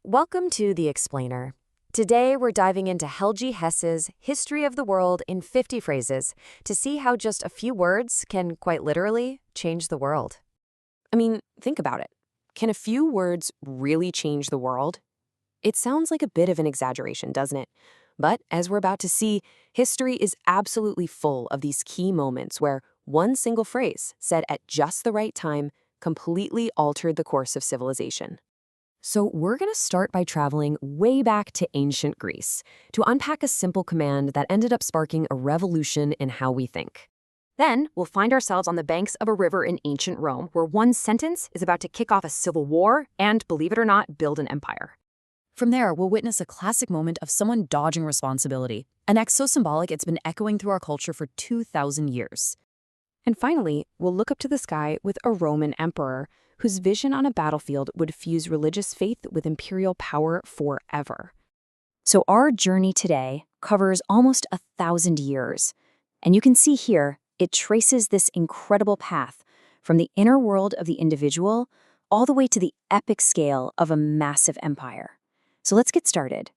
Welcome to The Explainer. Today we're diving into Helge Hesse's History of the World in 50 Phrases to see how just a few words can, quite literally, change the world. I mean, think about it. Can a few words really change the world? It sounds like a bit of an exaggeration, doesn't it? But as we're about to see, history is absolutely full of these key moments where one single phrase, said at just the right time, completely altered the course of civilization. So we're going to start by traveling way back to ancient Greece to unpack a simple command that ended up sparking a revolution in how we think. Then we'll find ourselves on the banks of a river in ancient Rome where one sentence is about to kick off a civil war and, believe it or not, build an empire. From there, we'll witness a classic moment of someone dodging responsibility, an act so symbolic it's been echoing through our culture for 2,000 years. And finally, we'll look up to the sky with a Roman emperor whose vision on a battlefield would fuse religious faith with imperial power forever. So our journey today covers almost 1,000 years. And you can see here, it traces this incredible path from the inner world of the individual all the way to the epic scale of a massive empire. So let's get started.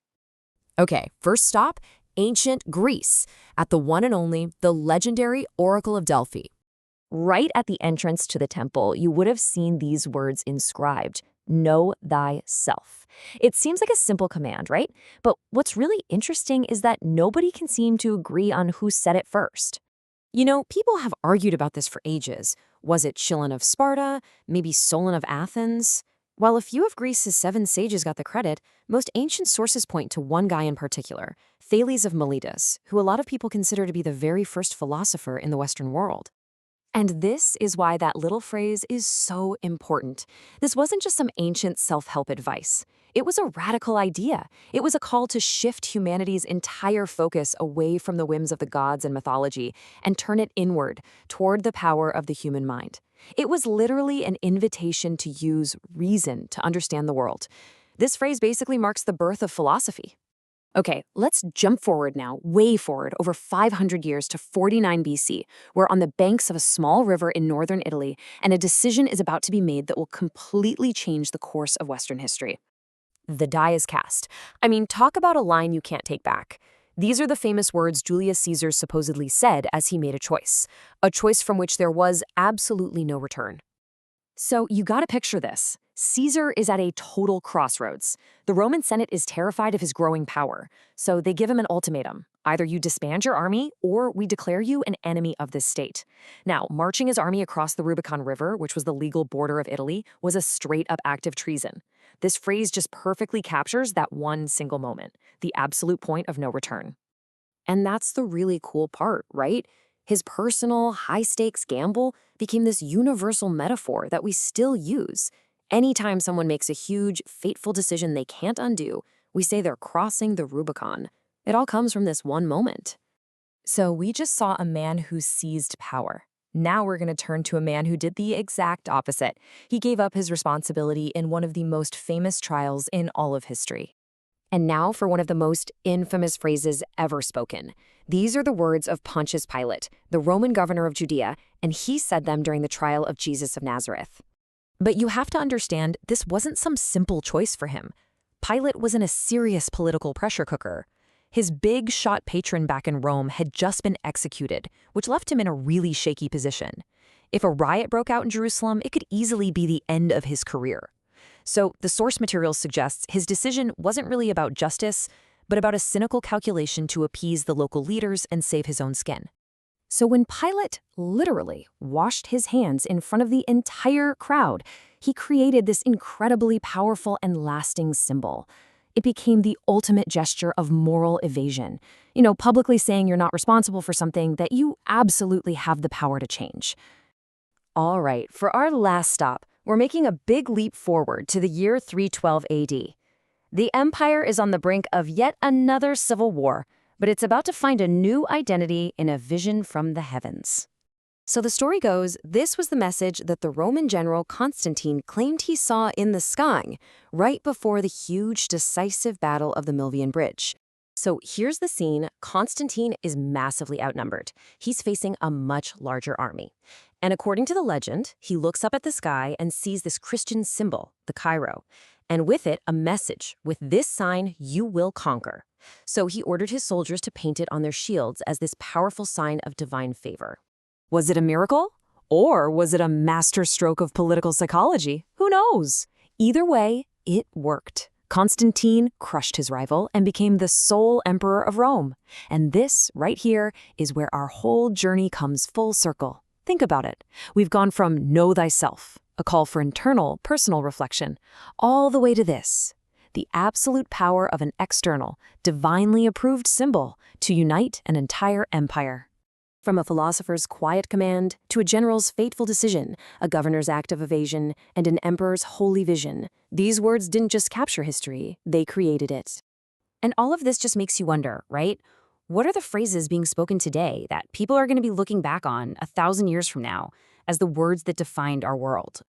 Okay, first stop, ancient Greece, at the one and only, the legendary Oracle of Delphi. Right at the entrance to the temple, you would have seen these words inscribed, "Know thyself." It seems like a simple command, right? But what's really interesting is that nobody can seem to agree on who said it first. You know, people have argued about this for ages. Was it Chilon of Sparta? Maybe Solon of Athens? While a few of Greece's 7 sages got the credit, most ancient sources point to one guy in particular, Thales of Miletus, who a lot of people consider to be the very first philosopher in the Western world. And this is why that little phrase is so important. This wasn't just some ancient self-help advice. It was a radical idea. It was a call to shift humanity's entire focus away from the whims of the gods and mythology and turn it inward, toward the power of the human mind. It was literally an invitation to use reason to understand the world. This phrase basically marks the birth of philosophy. Okay, let's jump forward now, way forward, over 500 years to 49 BC. We're on the banks of a small river in northern Italy, and a decision is about to be made that will completely change the course of Western history. The die is cast. I mean, talk about a line you can't take back. These are the famous words Julius Caesar supposedly said as he made a choice from which there was absolutely no return. So you gotta picture this. Caesar is at a total crossroads. The Roman Senate is terrified of his growing power, so they give him an ultimatum. Either you disband your army, or we declare you an enemy of this state. Now, marching his army across the Rubicon River, which was the legal border of Italy, was a straight-up act of treason. This phrase just perfectly captures that one single moment, the absolute point of no return. And that's the really cool part, right? His personal, high-stakes gamble became this universal metaphor that we still use. Anytime someone makes a huge, fateful decision they can't undo, we say they're crossing the Rubicon. It all comes from this one moment. So we just saw a man who seized power. Now we're going to turn to a man who did the exact opposite. He gave up his responsibility in one of the most famous trials in all of history. And now for one of the most infamous phrases ever spoken. These are the words of Pontius Pilate, the Roman governor of Judea, and he said them during the trial of Jesus of Nazareth. But you have to understand, this wasn't some simple choice for him. Pilate was in a serious political pressure cooker. His big-shot patron back in Rome had just been executed, which left him in a really shaky position. If a riot broke out in Jerusalem, it could easily be the end of his career. So the source material suggests his decision wasn't really about justice, but about a cynical calculation to appease the local leaders and save his own skin. So when Pilate literally washed his hands in front of the entire crowd, he created this incredibly powerful and lasting symbol. It became the ultimate gesture of moral evasion. Publicly saying you're not responsible for something that you absolutely have the power to change. All right, for our last stop, we're making a big leap forward to the year 312 AD. The empire is on the brink of yet another civil war, but it's about to find a new identity in a vision from the heavens. So the story goes, this was the message that the Roman general Constantine claimed he saw in the sky right before the huge, decisive battle of the Milvian Bridge. So here's the scene. Constantine is massively outnumbered. He's facing a much larger army. And according to the legend, he looks up at the sky and sees this Christian symbol, the Chi. and with it, a message: with this sign, you will conquer. So he ordered his soldiers to paint it on their shields as this powerful sign of divine favor. Was it a miracle? Or was it a masterstroke of political psychology? Who knows? Either way, it worked. Constantine crushed his rival and became the sole emperor of Rome. And this, right here, is where our whole journey comes full circle. Think about it. We've gone from know thyself, a call for internal, personal reflection, all the way to this: the absolute power of an external, divinely approved symbol to unite an entire empire. From a philosopher's quiet command to a general's fateful decision, a governor's act of evasion, and an emperor's holy vision, these words didn't just capture history, they created it. And all of this just makes you wonder, right? What are the phrases being spoken today that people are going to be looking back on 1,000 years from now as the words that defined our world?